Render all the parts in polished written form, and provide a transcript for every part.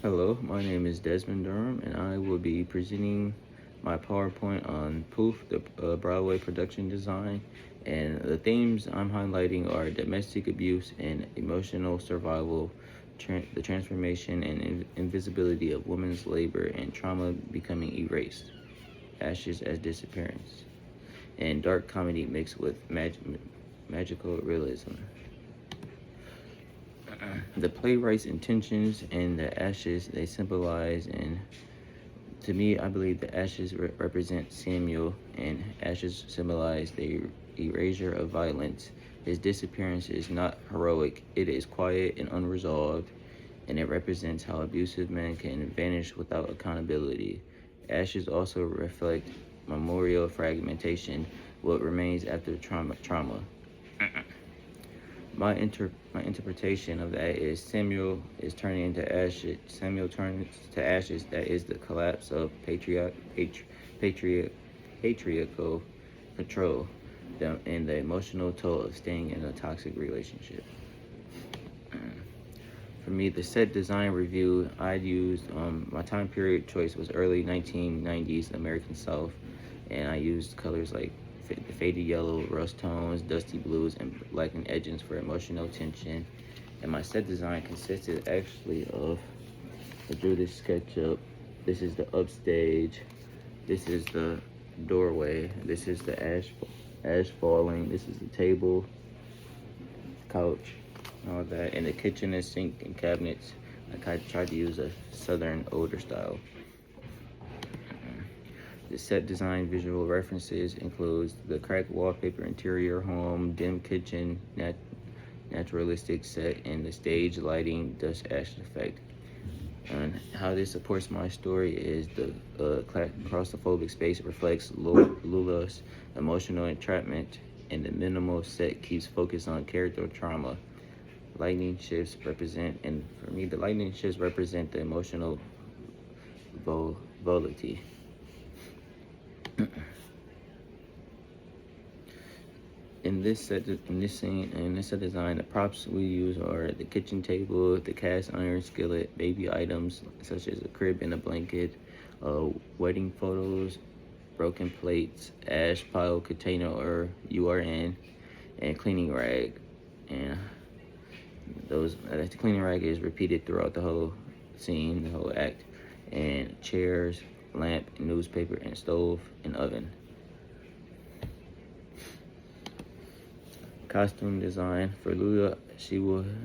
Hello, my name is Desmond Durham, and I will be presenting my PowerPoint on Poof, the Broadway production design. And the themes I'm highlighting are domestic abuse and emotional survival, the transformation and invisibility of women's labor and trauma becoming erased, ashes as disappearance, and dark comedy mixed with magical realism. The playwright's intentions and the ashes they symbolize, and to me, I believe the ashes represent Samuel, and ashes symbolize the erasure of violence. His disappearance is not heroic, it is quiet and unresolved, and it represents how abusive men can vanish without accountability. Ashes also reflect memorial fragmentation, what remains after trauma. My interpretation of that is Samuel is turning into ashes. Samuel turns to ashes. That is the collapse of patriarchal control, and the emotional toll of staying in a toxic relationship. For me, the set design review I'd used, my time period choice was early 1990s American South, and I used colors like the faded yellow, rust tones, dusty blues, and blackened edges for emotional tension. And my set design consisted actually of, I drew this sketch up. This is the upstage. This is the doorway. This is the ash falling. This is the table, couch, all that. And the kitchen and sink and cabinets. I tried to use a southern older style. The set design visual references includes the cracked wallpaper, interior home, dim kitchen, naturalistic set, and the stage lighting, dust ash effect. And how this supports my story is the claustrophobic space reflects Lula's emotional entrapment, and the minimal set keeps focus on character trauma. Lightning shifts represent, and for me, the lightning shifts represent the emotional volatility. In this set design, the props we use are the kitchen table, the cast iron skillet, baby items such as a crib and a blanket, wedding photos, broken plates, ash pile container or URN, and cleaning rag. And the cleaning rag is repeated throughout the whole scene, the whole act. And chairs, lamp, newspaper, and stove and oven. Costume design for Lula,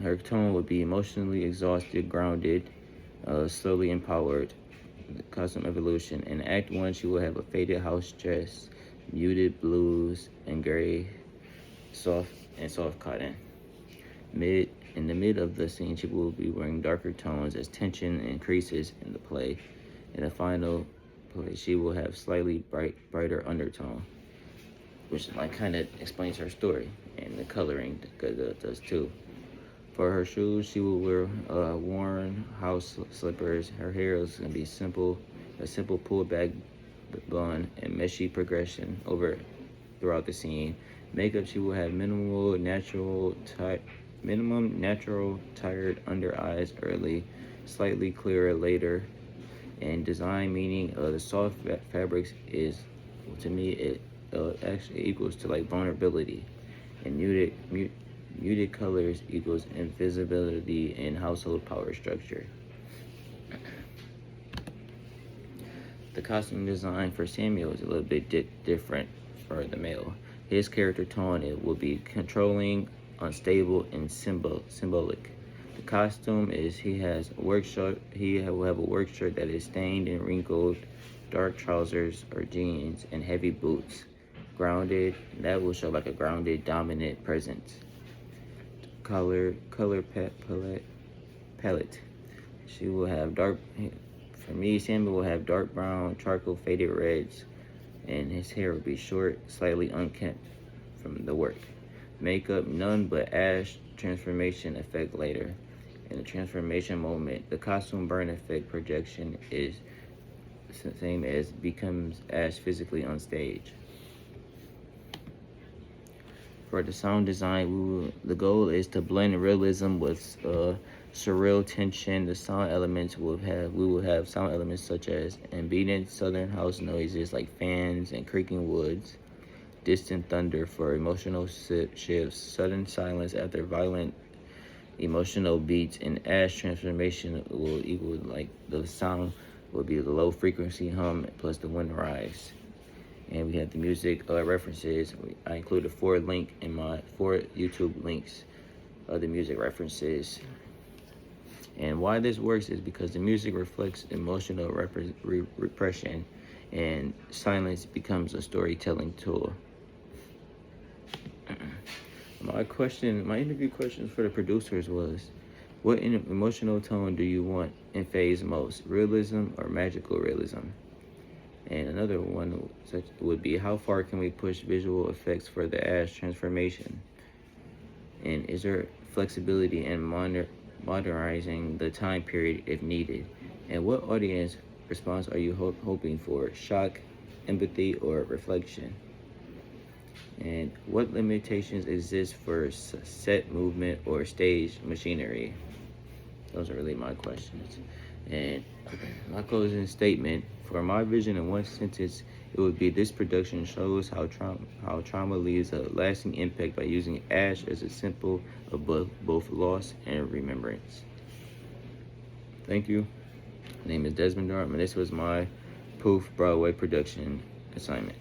her tone would be emotionally exhausted, grounded, slowly empowered. The costume evolution. In Act 1, she will have a faded house dress, muted blues and gray, soft cotton. In the mid of the scene, she will be wearing darker tones as tension increases in the play. In the final play, she will have slightly brighter undertone, which kind of explains her story, and the coloring does too. For her shoes, she will wear worn house slippers. Her hair is gonna be a simple pull back bun and meshy progression throughout the scene. Makeup, she will have minimum natural tired under eyes early, slightly clearer later. And design, meaning the soft fabrics is, to me, it actually equals to like vulnerability, and muted colors equals invisibility and household power structure. The costume design for Samuel is a little bit different for the male. His character tone, it will be controlling, unstable, and symbolic. The costume is he will have a work shirt that is stained and wrinkled, dark trousers or jeans, and heavy boots. Grounded, that will show like a grounded, dominant presence. Color palette. She will have Samuel will have dark brown, charcoal faded reds, and his hair will be short, slightly unkempt from the work. Makeup, none but ash, transformation effect later. In the transformation moment, the costume burn effect projection is the same as becomes ash physically on stage. For the sound design, the goal is to blend realism with surreal tension. The sound elements we will have sound elements such as ambient southern house noises like fans and creaking woods, distant thunder for emotional shifts, sudden silence after violent emotional beats, and ash transformation will equal like the sound will be the low frequency hum plus the wind rise. And we have the music references. I included 4 YouTube links of the music references. And why this works is because the music reflects emotional repression, and silence becomes a storytelling tool. My interview questions for the producers was, what emotional tone do you want in phase most, realism or magical realism? And another one would be, how far can we push visual effects for the ash transformation? And is there flexibility in modernizing the time period if needed? And what audience response are you hoping for, shock, empathy, or reflection? And what limitations exist for set movement or stage machinery? Those are really my questions. And my closing statement, for my vision in one sentence, it would be, this production shows how trauma leaves a lasting impact by using ash as a symbol of both loss and remembrance. Thank you. My name is Desmond Durham, and this was my Poof Broadway production assignment.